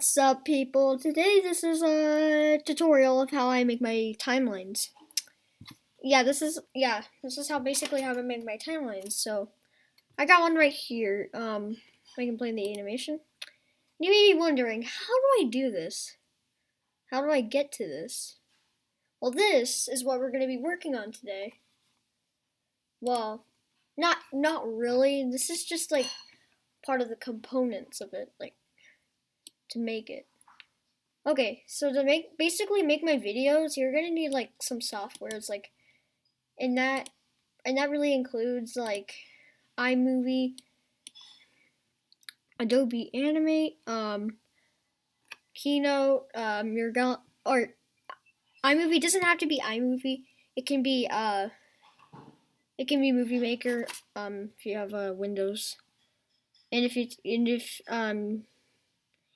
What's up, people? Today this is a tutorial of how I make my timelines. This is how basically how I make my timelines. So I got one right here. I can play in the animation. You may be wondering, how do I do this? How do I get to this? Well, this is what we're going to be working on today. Well, not really. This is just like part of the components of it, like to make it. Okay, so to basically make my videos, you're gonna need like some software. It's like, and that really includes like iMovie, Adobe Animate, Keynote, or iMovie doesn't have to be iMovie. It can be Movie Maker, if you have Windows, and if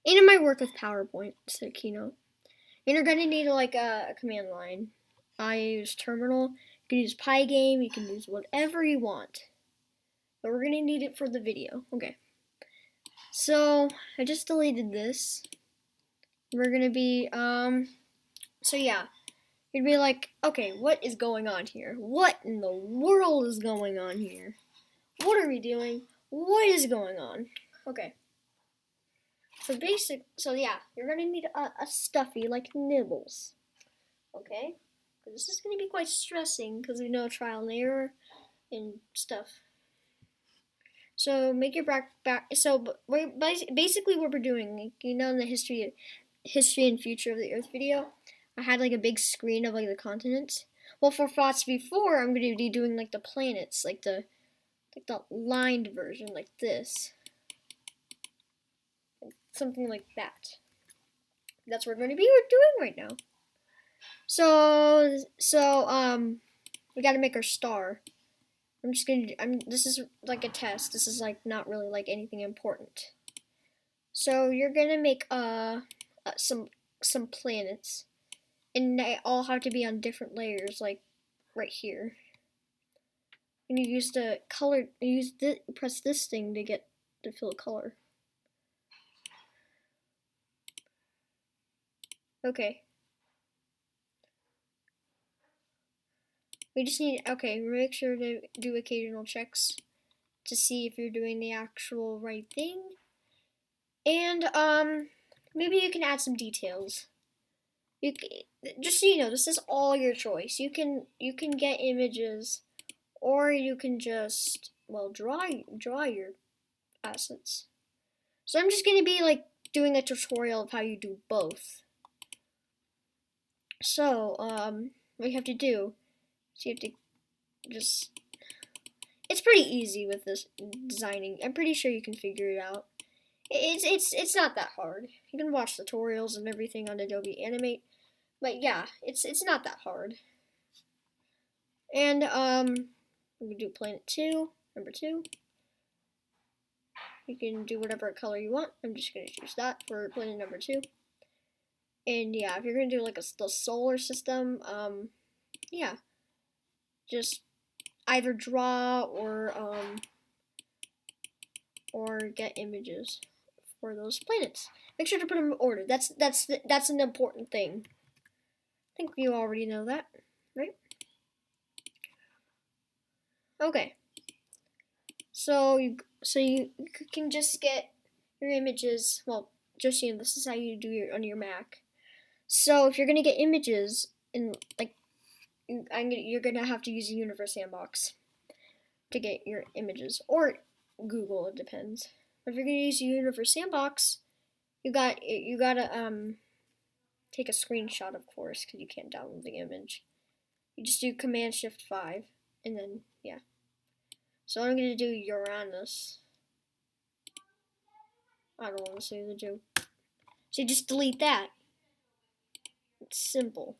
and it might work with PowerPoint, so Keynote. And you're going to need like a command line. I use Terminal. You can use Pygame. You can use whatever you want. But we're going to need it for the video. Okay. So I just deleted this. We're going to be, so yeah. You'd be like, okay, what is going on here? What in the world is going on here? What are we doing? What is going on? Okay. So you're gonna need a stuffy like Nibbles, okay? This is gonna be quite stressing because we know trial and error and stuff. So make your back. So basically what we're doing, like, in the history and future of the Earth video, I had like a big screen of like the continents. Well, for thoughts before, I'm gonna be doing like the planets, like the lined version, like this. Something like that. That's what we're going to be doing right now. So we got to make our star. This is like a test. This is like not really like anything important. So you're going to make some planets, and they all have to be on different layers, like right here. And you use the color. Press this thing to fill color. Okay. We just need, make sure to do occasional checks to see if you're doing the actual right thing. And, maybe you can add some details. Just so you know, this is all your choice. You can get images, or you can just, well, draw your assets. So I'm just going to be, like, doing a tutorial of how you do both. So, what you have to do, so you have to it's pretty easy with this designing. I'm pretty sure you can figure it out. It's not that hard. You can watch tutorials and everything on Adobe Animate. But yeah, it's not that hard. And we can do planet 2, number 2. You can do whatever color you want. I'm just gonna choose that for planet number 2. And yeah, if you're gonna do like the solar system, yeah, just either draw or get images for those planets. Make sure to put them in order. That's an important thing. I think you already know that, right? Okay. So you can just get your images. Well, just this is how you do on your Mac. So if you're gonna get images in like you're gonna have to use a Universe Sandbox to get your images, or Google, it depends. But if you're gonna use a Universe Sandbox, you gotta take a screenshot, of course, because you can't download the image. You just do Command-Shift-5, and then yeah. So I'm gonna do Uranus. I don't want to say the joke. So you just delete that. It's simple.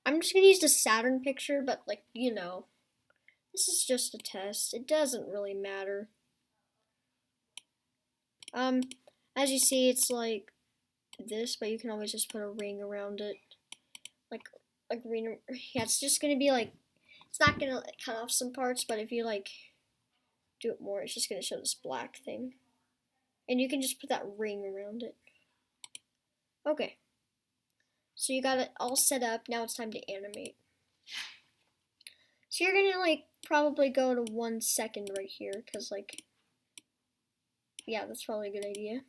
I'm just gonna use the Saturn picture, but like, this is just a test. It doesn't really matter. As you see, it's like this, but you can always just put a ring around it. Like ring. Yeah, it's just gonna be like, it's not gonna cut off some parts, but if you like do it more, it's just gonna show this black thing. And you can just put that ring around it. Okay. So you got it all set up. Now it's time to animate. So you're gonna like probably go to 1 second right here, cause like, yeah, that's probably a good idea.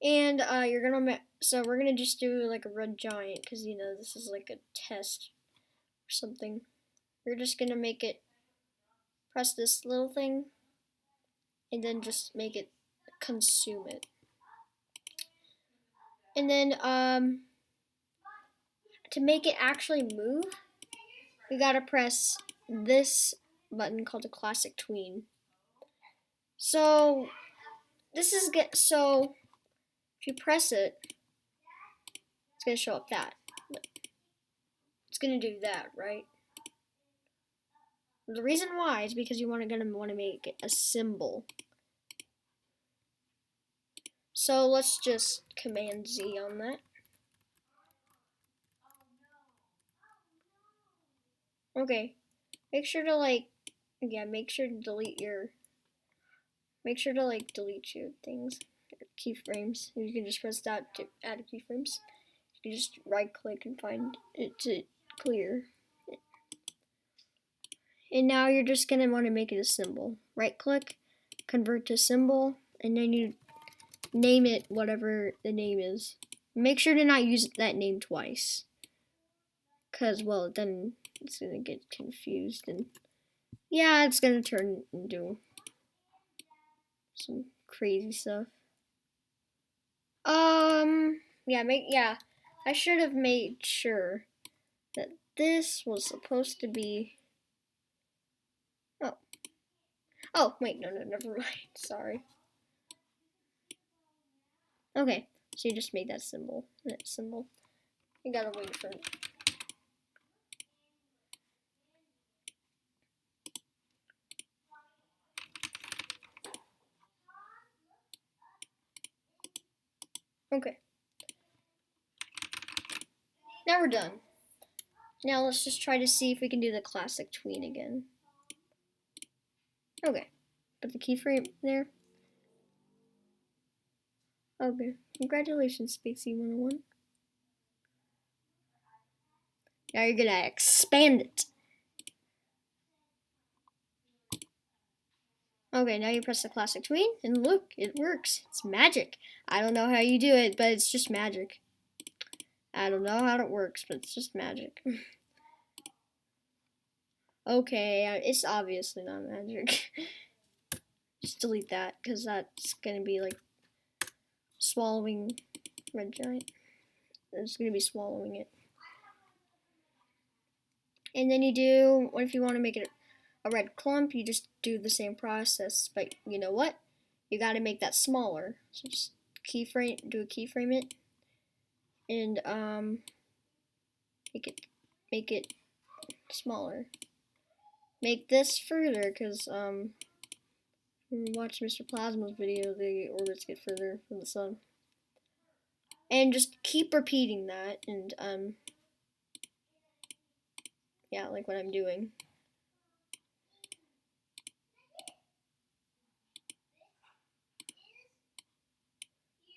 And you're gonna so we're gonna just do like a red giant, cause you know this is like a test or something. We're just gonna make it press this little thing, and then just make it consume it. And then to make it actually move, we gotta press this button called the classic tween. So this is so if you press it, it's gonna show up that. It's gonna do that, right? The reason why is because you're gonna want to make it a symbol. So let's just Command Z on that. Okay, make sure to make sure to delete your things, keyframes. You can just press that to add keyframes. You can just right click and find it to clear. And now you're just gonna want to make it a symbol. Right click, convert to symbol, and then you name it whatever the name is. Make sure to not use that name twice, cause well then it's gonna get confused and yeah, it's gonna turn into some crazy stuff. I should have made sure that this was supposed to be. Oh wait, no, never mind. Sorry. Okay, so you just made that symbol. You gotta wait for it. Okay. Now we're done. Now let's just try to see if we can do the classic tween again. Okay. Put the keyframe there. Okay. Congratulations, Spacey 101. Now you're gonna expand it. Okay, now you press the classic tween, and look, it works. It's magic. I don't know how you do it, but it's just magic. I don't know how it works, but it's just magic. Okay, it's obviously not magic. Just delete that, because that's gonna be like swallowing red giant. It's gonna be swallowing it. And then what if you want to make it a red clump, you just do the same process, but you know what? You gotta make that smaller. So just keyframe it, and make it smaller. Make this further, because watch Mr. Plasma's video, the orbits get further from the sun. And just keep repeating that, and yeah, like what I'm doing.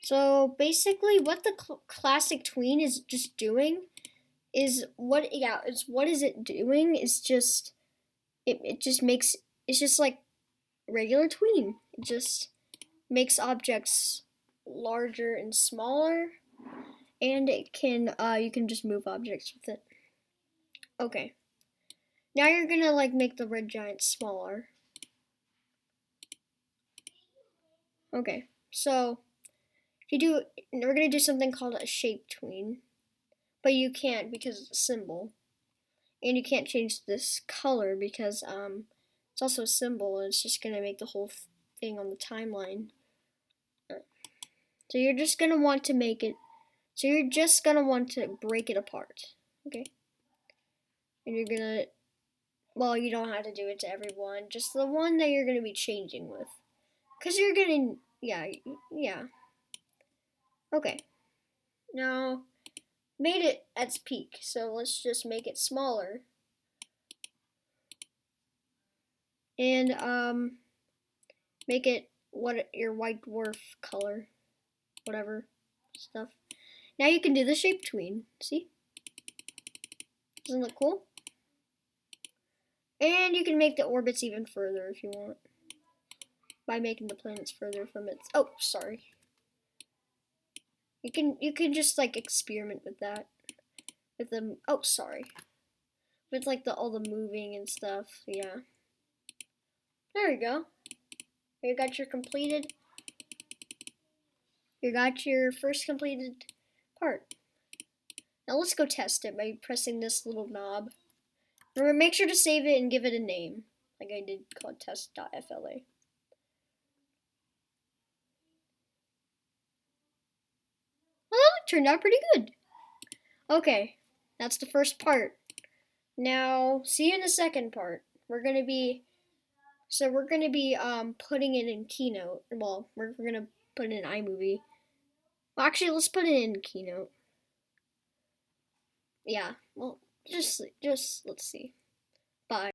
So basically, what the classic tween is just doing is it's just like regular tween. It just makes objects larger and smaller, and it can you can just move objects with it. Okay. Now you're gonna make the red giant smaller. Okay. So we're gonna do something called a shape tween, but you can't because it's a symbol, and you can't change this color because it's also a symbol, and it's just gonna make the whole thing on the timeline. So you're just gonna want to make it. So you're just gonna want to break it apart, okay? And you're gonna. Well, you don't have to do it to everyone, just the one that you're gonna be changing with, cause you're gonna. Yeah. Okay. Now, made it at its peak, so let's just make it smaller. And make it your white dwarf color, whatever. stuff. Now you can do the shape tween. See? Doesn't it look cool? And you can make the orbits even further if you want. By making the planets further from its... Oh, sorry. You can just like experiment with that. With the... Oh, sorry. With like all the moving and stuff. Yeah. There we go. You got your completed... You got your first completed part. Now let's go test it by pressing this little knob. Remember, make sure to save it and give it a name. Like I did called test.fla. Well, that turned out pretty good. Okay, that's the first part. Now, see you in the second part. We're gonna be putting it in Keynote. Well, we're gonna put it in iMovie. Well, actually, let's put it in Keynote. Yeah. Well, just let's see. Bye.